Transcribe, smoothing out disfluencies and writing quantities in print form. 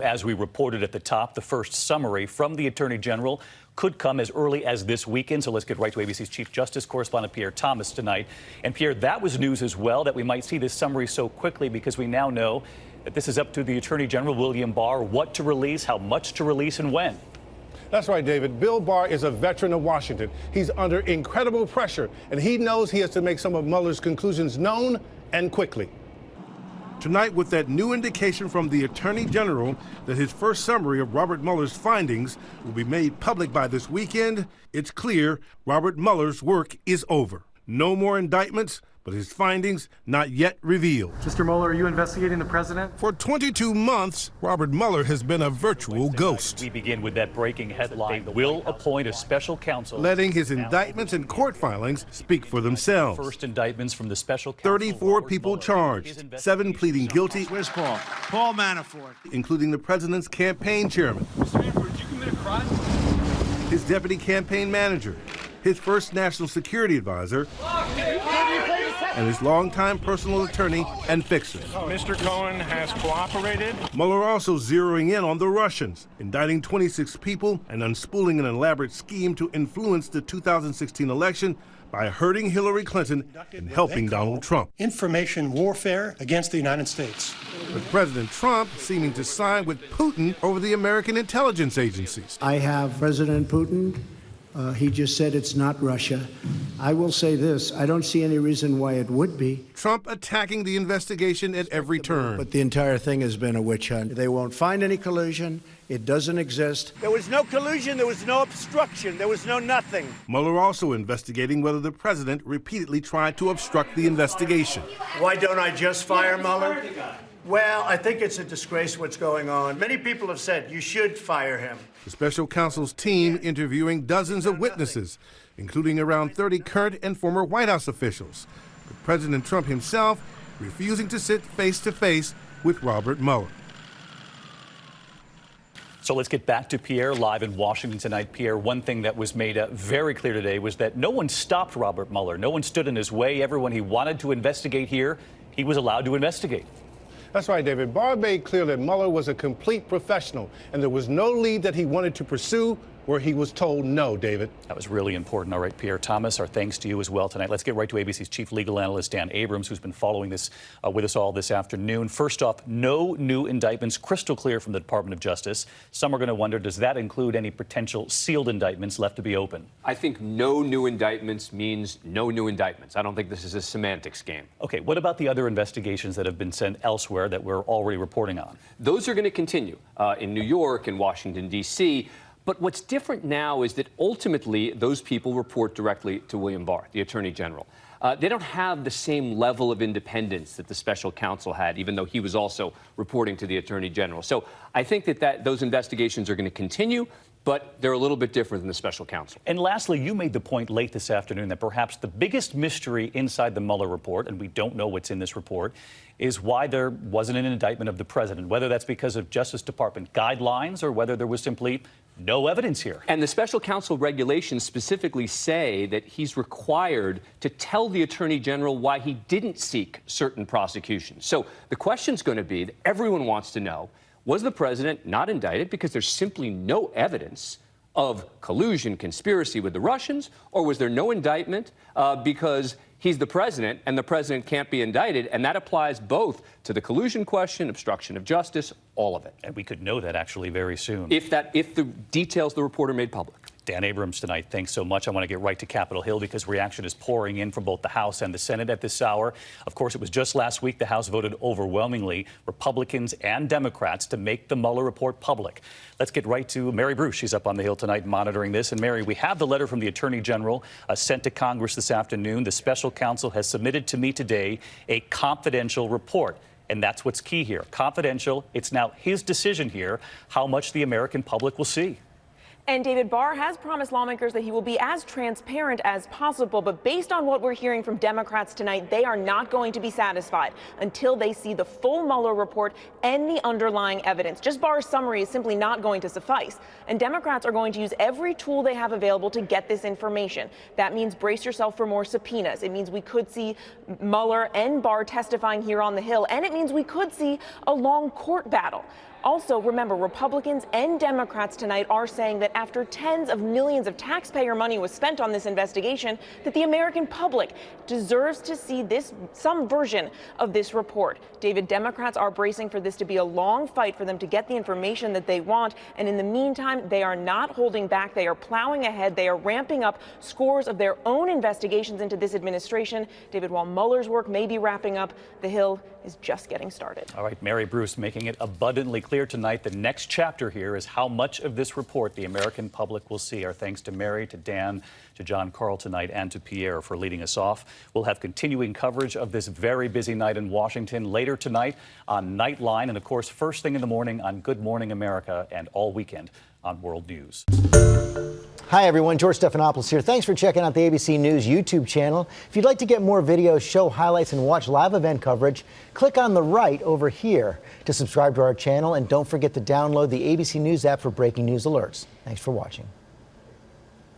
As we reported at the top, the first summary from the Attorney General could come as early as this weekend. So let's get right to ABC's Chief Justice correspondent Pierre Thomas tonight. And Pierre, that was news as well, that we might see this summary so quickly, because we now know that this is up to the Attorney General, William Barr, what to release, how much to release, and when. That's right, David. Bill Barr is a veteran of Washington. He's under incredible pressure, and he knows he has to make some of Mueller's conclusions known and quickly. Tonight, with that new indication from the Attorney General that his first summary of Robert Mueller's findings will be made public by this weekend, it's clear Robert Mueller's work is over. No more indictments, but his findings not yet revealed. Mr. Mueller, are you investigating the president? For 22 months, Robert Mueller has been a virtual ghost. We begin with that breaking headline: will appoint a special counsel, letting his indictments and court filings speak for themselves. First indictments from the special counsel. 34 people charged, 7 pleading guilty. Where's Paul? Paul Manafort. Including the president's campaign chairman. Mr. Manafort, did you commit a crime? His deputy campaign manager, his first national security advisor, and his longtime personal attorney and fixer. Mr. Cohen has cooperated. Mueller also zeroing in on the Russians, indicting 26 people and unspooling an elaborate scheme to influence the 2016 election by hurting Hillary Clinton and helping Donald Trump. Information warfare against the United States. But President Trump seeming to side with Putin over the American intelligence agencies. I have President Putin. He just said it's not Russia. I will say this, I don't see any reason why it would be. Trump attacking the investigation at every turn. But the entire thing has been a witch hunt. They won't find any collusion. It doesn't exist. There was no collusion. There was no obstruction. There was no nothing. Mueller also investigating whether the president repeatedly tried to obstruct the investigation. Why don't I just fire Mueller? Well, I think it's a disgrace what's going on. Many people have said you should fire him. The special counsel's team interviewing dozens of witnesses, including around 30 current and former White House officials. But President Trump himself refusing to sit face-to-face with Robert Mueller. So let's get back to Pierre live in Washington tonight. Pierre, one thing that was made very clear today was that no one stopped Robert Mueller. No one stood in his way. Everyone he wanted to investigate here, he was allowed to investigate. That's right, David. Barr made clear that Mueller was a complete professional, and there was no lead that he wanted to pursue where he was told no, David. That was really important. All right, Pierre Thomas, our thanks to you as well tonight. Let's get right to ABC's chief legal analyst, Dan Abrams, who's been following this with us all this afternoon. First off, no new indictments, crystal clear from the Department of Justice. Some are going to wonder, does that include any potential sealed indictments left to be open? I think no new indictments means no new indictments. I don't think this is a semantics game. Okay, what about the other investigations that have been sent elsewhere that we're already reporting on? Those are going to continue in New York and Washington, D.C., but what's different now is that ultimately those people report directly to William Barr, the Attorney General. They don't have the same level of independence that the special counsel had, even though he was also reporting to the Attorney General. So I think that those investigations are going to continue, but they're a little bit different than the special counsel. And lastly, you made the point late this afternoon that perhaps the biggest mystery inside the Mueller report, and we don't know what's in this report, is why there wasn't an indictment of the president, whether that's because of Justice Department guidelines or whether there was simply no evidence here. And the special counsel regulations specifically say that he's required to tell the Attorney General why he didn't seek certain prosecutions. So the question's going to be that everyone wants to know, was the president not indicted because there's simply no evidence of collusion, conspiracy with the Russians, or was there no indictment because he's the president and the president can't be indicted? And that applies both to the collusion question, obstruction of justice, all of it. And we could know that actually very soon. If the details of the report are made public. Dan Abrams tonight, thanks so much. I want to get right to Capitol Hill because reaction is pouring in from both the House and the Senate at this hour. Of course, it was just last week the House voted overwhelmingly, Republicans and Democrats, to make the Mueller report public. Let's get right to Mary Bruce. She's up on the Hill tonight monitoring this. And Mary, we have the letter from the Attorney General sent to Congress this afternoon. The special counsel has submitted to me today a confidential report. And that's what's key here. Confidential. It's now his decision here how much the American public will see. And David, Barr has promised lawmakers that he will be as transparent as possible. But based on what we're hearing from Democrats tonight, they are not going to be satisfied until they see the full Mueller report and the underlying evidence. Just Barr's summary is simply not going to suffice. And Democrats are going to use every tool they have available to get this information. That means brace yourself for more subpoenas. It means we could see Mueller and Barr testifying here on the Hill. And it means we could see a long court battle. Also, remember, Republicans and Democrats tonight are saying that after tens of millions of taxpayer money was spent on this investigation, that the American public deserves to see some version of this report. David, Democrats are bracing for this to be a long fight for them to get the information that they want. And in the meantime, they are not holding back. They are plowing ahead. They are ramping up scores of their own investigations into this administration. David, while Mueller's work may be wrapping up, the Hill is just getting started. All right, Mary Bruce making it abundantly clear tonight. The next chapter here is how much of this report the American public will see. Our thanks to Mary, to Dan, to John Carl tonight, and to Pierre for leading us off. We'll have continuing coverage of this very busy night in Washington later tonight on Nightline, and of course, first thing in the morning on Good Morning America, and all weekend on World News. Hi, everyone. George Stephanopoulos here. Thanks for checking out the ABC News YouTube channel. If you'd like to get more videos, show highlights, and watch live event coverage, click on the right over here to subscribe to our channel. And don't forget to download the ABC News app for breaking news alerts. Thanks for watching.